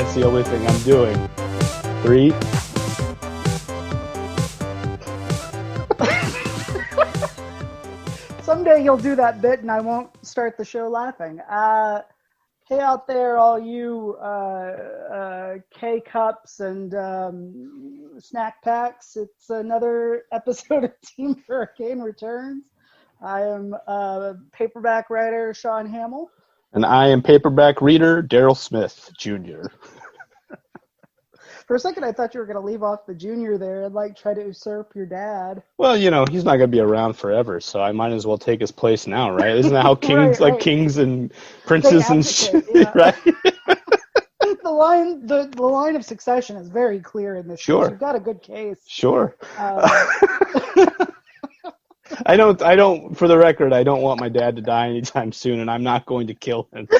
That's the only thing I'm doing. 3. Someday you'll do that bit and I won't start the show laughing. Hey out there, all you K-Cups and snack packs. It's another episode of Team Hurricane Returns. I am paperback writer Shaun Hamill. And I am paperback reader Daryl Smith, Jr. For a second, I thought you were going to leave off the junior there and like try to usurp your dad. Well, you know, he's not going to be around forever, so I might as well take his place now, right? Isn't that how kings, right. Kings and princes and shit, yeah. right? The line of succession is very clear in this Sure. case. You've got a good case. Sure. I don't, for the record, I don't want my dad to die anytime soon, and I'm not going to kill him. So.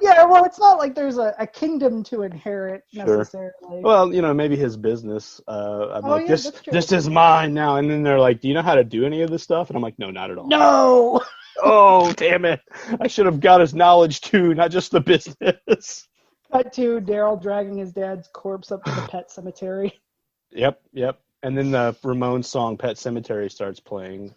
Yeah, well, it's not like there's a kingdom to inherit necessarily. Sure. Well, you know, maybe his business. This is mine now. And then they're like, do you know how to do any of this stuff? And I'm like, no, not at all. No! Oh, damn it. I should have got his knowledge too, not just the business. Cut to Daryl dragging his dad's corpse up to the pet cemetery. Yep. And then the Ramones song Pet Sematary starts playing,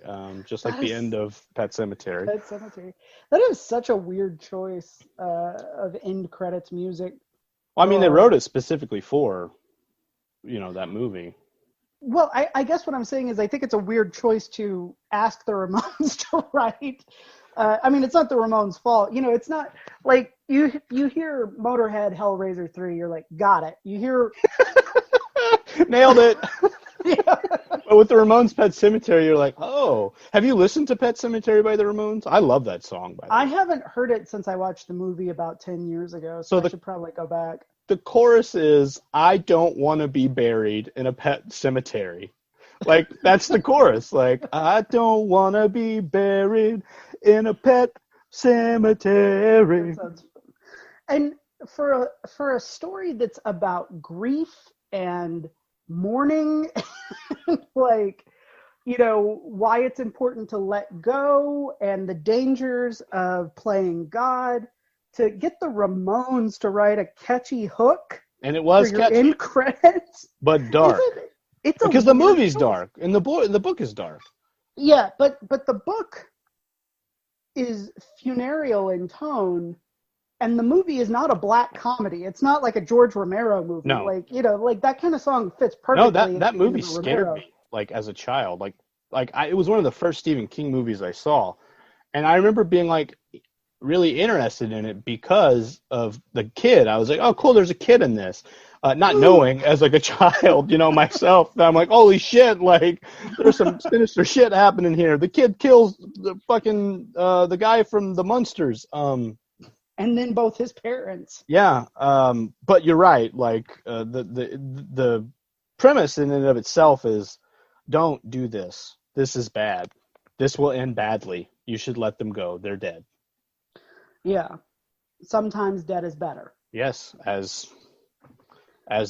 just like the end of Pet Sematary. Pet Sematary. That is such a weird choice of end credits music. Well, I mean, they wrote it specifically for, you know, that movie. Well, I guess what I'm saying is I think it's a weird choice to ask the Ramones to write. I mean, it's not the Ramones' fault. You know, it's not like you hear Motorhead Hellraiser 3, you're like, got it. You hear... Nailed it. Yeah. But with the Ramones' Pet Sematary, you're like, oh. Have you listened to Pet Sematary by the Ramones? I love that song, by the way. I haven't heard it since I watched the movie about 10 years ago, so I should probably go back. The chorus is, I don't want to be buried in a pet cemetery. Like, that's the chorus. Like, I don't want to be buried in a pet cemetery. That sounds fun. And for a story that's about grief and mourning, like, you know, why it's important to let go and the dangers of playing God, to get the Ramones to write a catchy hook. And it was for your catchy. end credits. But dark. Because the movie's dark and the book is dark. Yeah, but the book is funereal in tone. And the movie is not a black comedy. It's not like a George Romero movie. No. Like, you know, like that kind of song fits perfectly. No, that movie scared me, like, as a child. It was one of the first Stephen King movies I saw. And I remember being, like, really interested in it because of the kid. I was like, oh, cool, there's a kid in this. Not knowing, as, like, a child, you know, myself, that I'm like, holy shit, like, there's some sinister shit happening here. The kid kills the fucking, the guy from the Monsters, and then both his parents. Yeah, but you're right. Like, the premise in and of itself is, don't do this. This is bad. This will end badly. You should let them go. They're dead. Yeah. Sometimes dead is better. Yes, as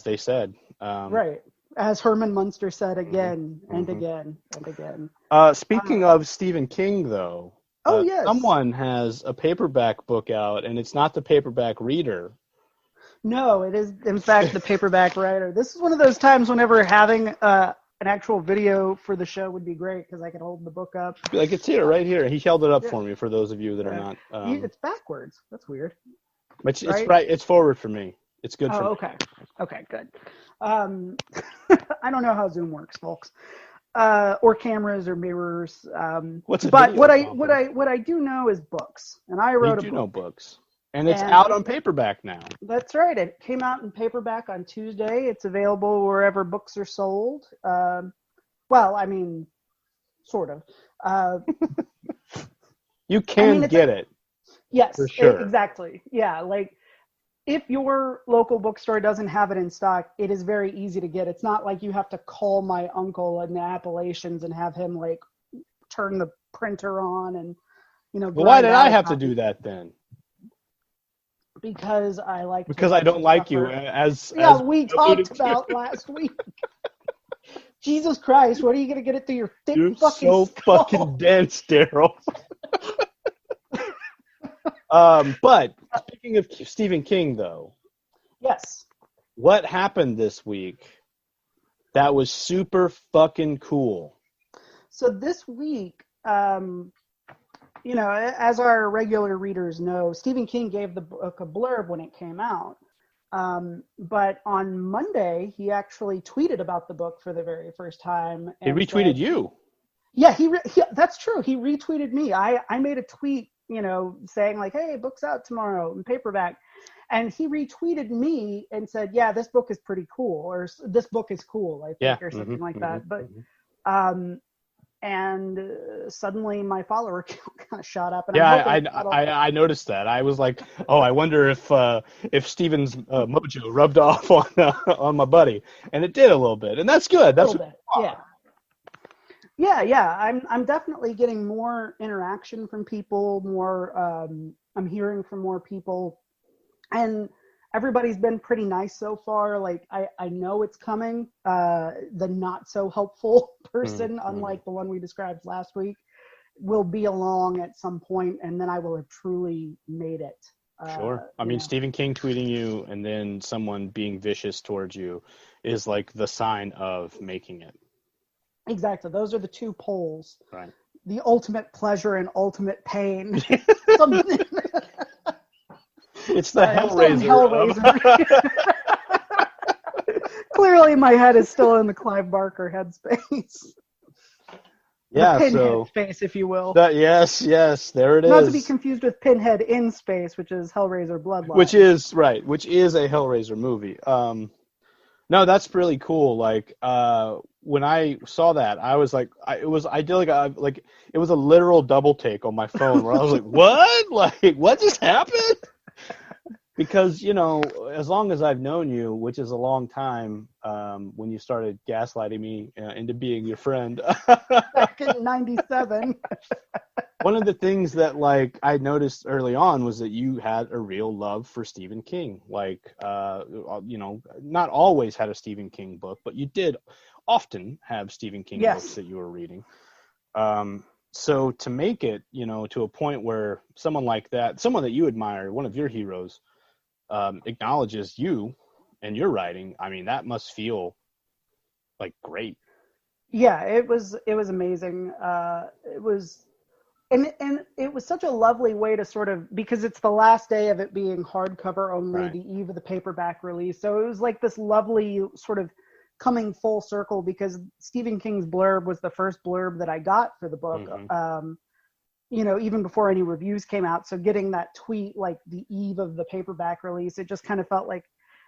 they said. Right. As Herman Munster said again and again and again. Speaking of Stephen King, though. Oh, yes. Someone has a paperback book out, and it's not the paperback reader. No, it is, in fact, the paperback writer. This is one of those times whenever having an actual video for the show would be great, because I could hold the book up. Like, it's here, right here. He held it up for me, for those of you that are not... it's backwards. That's weird. But it's right. It's forward for me. It's good for me. Okay. Okay, good. I don't know how Zoom works, folks. Or cameras or mirrors. What I do know is books, and I wrote a book. You do know books, and it's out on paperback now. That's right. It came out in paperback on Tuesday. It's available wherever books are sold. Well, I mean, sort of. You can get it. Yes, for sure. Exactly. Yeah, like, if your local bookstore doesn't have it in stock, it is very easy to get. It's not like you have to call my uncle in the Appalachians and have him, like, turn the printer on and, you know. Well, why did I have to do that then? Because I like. Because I don't like you, we talked about last week. Jesus Christ, what are you going to get it through your thick fucking so skull? Fucking dense, Daryl. But speaking of Stephen King, though, Yes. What happened this week that was super fucking cool? So this week, as our regular readers know, Stephen King gave the book a blurb when it came out. But on Monday, he actually tweeted about the book for the very first time. He retweeted you. Yeah, that's true. He retweeted me. I made a tweet, saying like, hey, book's out tomorrow in paperback. And he retweeted me and said, yeah, this book is pretty cool, or this book is cool, I think, or something like that. But, and suddenly my follower count kind of shot up. And I noticed that. I was like, oh, I wonder if Steven's mojo rubbed off on my buddy, and it did a little bit, and that's good. That's yeah. I'm definitely getting more interaction from people. I'm hearing from more people, and everybody's been pretty nice so far. Like I know it's coming. The not so helpful person, unlike the one we described last week, will be along at some point, and then I will have truly made it. Sure. I mean, Stephen King tweeting you and then someone being vicious towards you is like the sign of making it. Exactly. Those are the two poles. Right. The ultimate pleasure and ultimate pain. It's the Hellraiser. Clearly, my head is still in the Clive Barker headspace. Yeah, Pinhead space, if you will. Yes, there it is. Not to be confused with Pinhead in Space, which is Hellraiser Bloodline. Which is a Hellraiser movie. No, that's really cool. Like, when I saw that, I was like, it was a literal double take on my phone where I was like, what? Like, what just happened? Because, as long as I've known you, which is a long time, when you started gaslighting me into being your friend. Back in 97. One of the things that, like, I noticed early on was that you had a real love for Stephen King. Like, not always had a Stephen King book, but you did often have Stephen King books that you were reading. So to make it, to a point where someone like that, someone that you admire, one of your heroes, acknowledges you and your writing, I mean, that must feel like great. Yeah, it was amazing. It was, and it was such a lovely way to sort of, because it's the last day of it being hardcover only, right, the eve of the paperback release. So it was like this lovely sort of coming full circle, because Stephen King's blurb was the first blurb that I got for the book. Even before any reviews came out. So getting that tweet like the eve of the paperback release, it just kind of felt like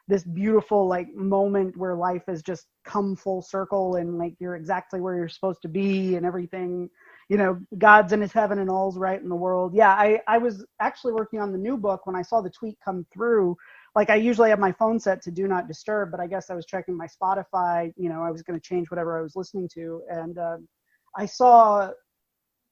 this beautiful like moment where life has just come full circle, and like you're exactly where you're supposed to be, and everything, God's in his heaven and all's right in the world. Yeah, I was actually working on the new book when I saw the tweet come through. Like, I usually have my phone set to do not disturb, but I guess I was checking my Spotify, I was going to change whatever I was listening to. And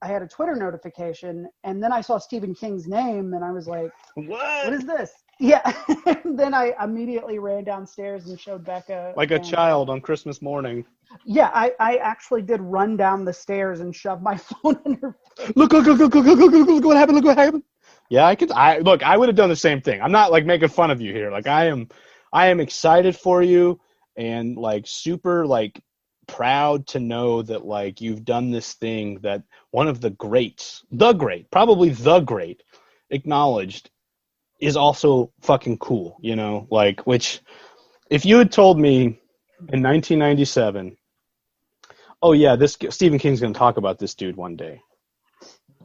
I had a Twitter notification, and then I saw Stephen King's name, and I was like, what is this? Yeah. And then I immediately ran downstairs and showed Becca. Like a child on Christmas morning. Yeah, I actually did run down the stairs and shove my phone in her face. Look, what happened, look what happened. Yeah, I would have done the same thing. I'm not like making fun of you here. Like, I am excited for you, and like super like proud to know that like you've done this thing that one of the greats, probably the great, acknowledged is also fucking cool, like, which if you had told me in 1997, oh yeah, this Stephen King's going to talk about this dude one day.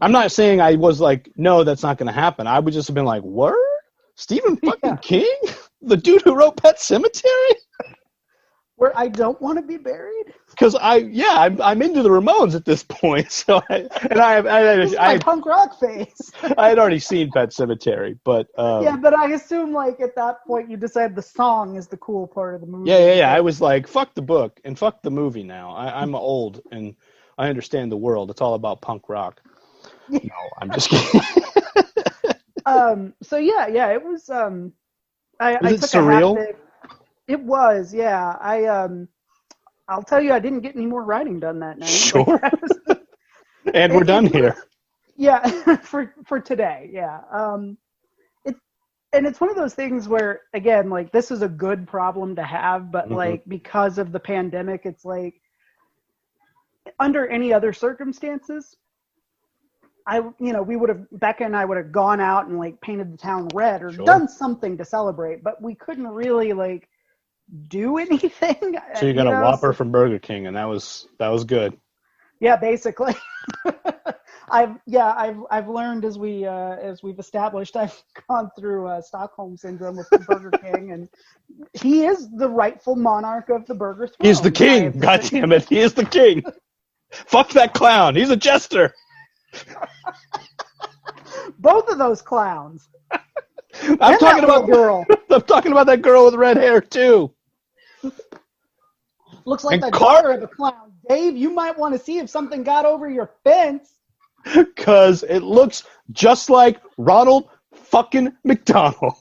I'm not saying I was like, no, that's not going to happen. I would just have been like, word? Stephen fucking King? The dude who wrote Pet Sematary? Where I don't want to be buried? Because I'm into the Ramones at this point. So this is my punk rock phase. I had already seen Pet Sematary, but yeah, but I assume like at that point you decided the song is the cool part of the movie. Yeah. I was like, fuck the book and fuck the movie now. I'm old and I understand the world. It's all about punk rock. No, I'm just kidding. So yeah, it was. Was it surreal? It was, yeah. I'll tell you, I didn't get any more writing done that night. Sure. And we're done here. Yeah, for today, yeah. and it's one of those things where, again, like, this is a good problem to have, but like, because of the pandemic, it's like, under any other circumstances, Becca and I would have gone out and like painted the town red or done something to celebrate, but we couldn't really like do anything. So you got a Whopper from Burger King, and that was good. Yeah, basically. I've learned, as we've established, I've gone through Stockholm syndrome with the Burger King, and he is the rightful monarch of the burger throne. He's the king. God damn it, he is the king. Fuck that clown. He's a jester. Both of those clowns. I'm talking about girl. I'm talking about that girl with red hair too. Looks like the daughter of a clown. Dave, you might want to see if something got over your fence. Because it looks just like Ronald fucking McDonald.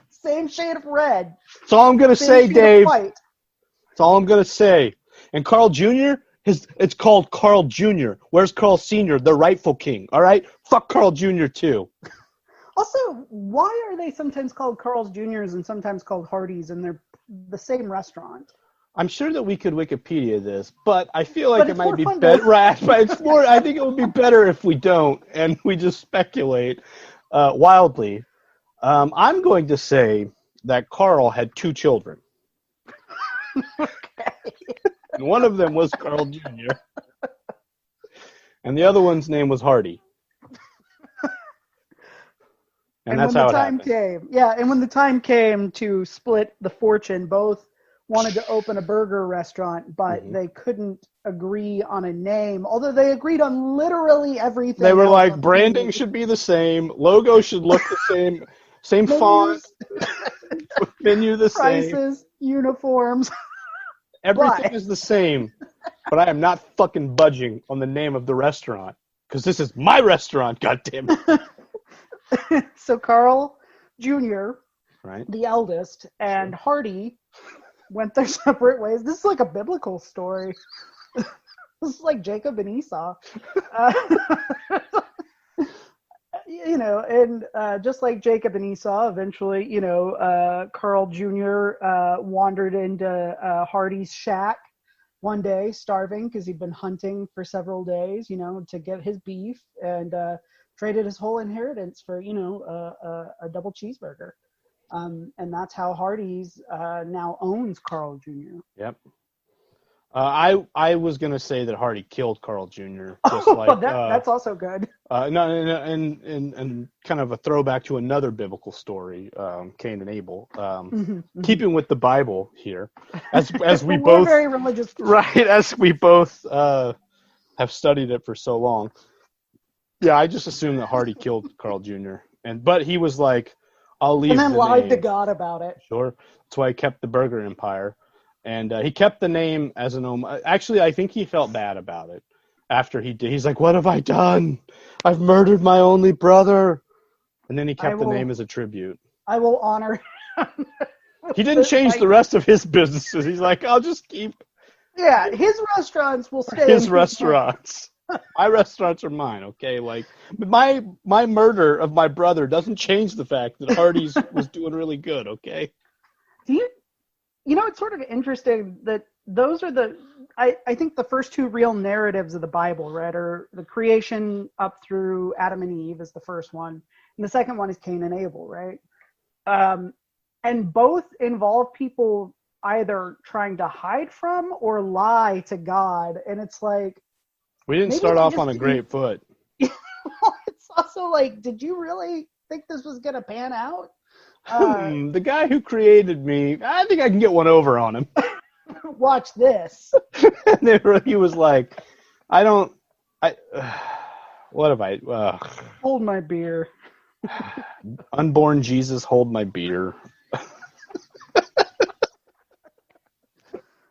Same shade of red. That's all I'm going to say, Dave. That's all I'm going to say. And Carl Jr., it's called Carl Jr. Where's Carl Sr., the rightful king? All right? Fuck Carl Jr. too. Also, why are they sometimes called Carl's Jr.'s and sometimes called Hardee's, and they're the same restaurant? I'm sure that we could Wikipedia this, but I feel like it might be better. Right, but it's more. I think it would be better if we don't, and we just speculate wildly. I'm going to say that Carl had 2 children. Okay. And one of them was Carl Jr. And the other one's name was Hardy. And that's how it happened. And when the time came to split the fortune, both wanted to open a burger restaurant, but they couldn't agree on a name, although they agreed on literally everything. They were like, branding should be the same, logo should look the same font, menu the same. Prices, uniforms. Everything is the same, but I am not fucking budging on the name of the restaurant, because this is my restaurant, goddammit. So Carl Jr., right, the eldest, and Hardy went their separate ways. This is like a biblical story. This is like Jacob and Esau. Just like Jacob and Esau, eventually, Carl Jr. Wandered into Hardy's shack one day, starving because he'd been hunting for several days, to get his beef, and traded his whole inheritance for, a double cheeseburger. And that's how Hardee's now owns Carl Jr. Yep. I was gonna say that Hardy killed Carl Jr. Just like that's also good. And kind of a throwback to another biblical story, Cain and Abel. Keeping with the Bible here, as we both very religious, right? As we both have studied it for so long. Yeah, I just assumed that Hardy killed Carl Jr. But he was like, I'll leave. And then lied name. to God about it. Sure. That's why he kept the Burger Empire. And he kept the name as an homage. Actually, I think he felt bad about it after he did. He's like, what have I done? I've murdered my only brother. And then he kept the name as a tribute. I will honor him. He didn't change the rest of his businesses. He's like, I'll just keep. Yeah, his restaurants will stay. His restaurants. My restaurants are mine, okay? Like, my murder of my brother doesn't change the fact that Hardee's was doing really good, okay? It's sort of interesting that those are I think the first 2 real narratives of the Bible, right, are the creation up through Adam and Eve is the first one, and the second one is Cain and Abel, right? And both involve people either trying to hide from or lie to God, and it's like, we didn't start off on a great foot. It's also like, did you really think this was going to pan out? The guy who created me, I think I can get one over on him. Watch this. And he was like, what have I? Hold my beer. Unborn Jesus, hold my beer.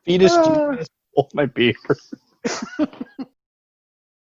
Fetus Jesus, hold my beer.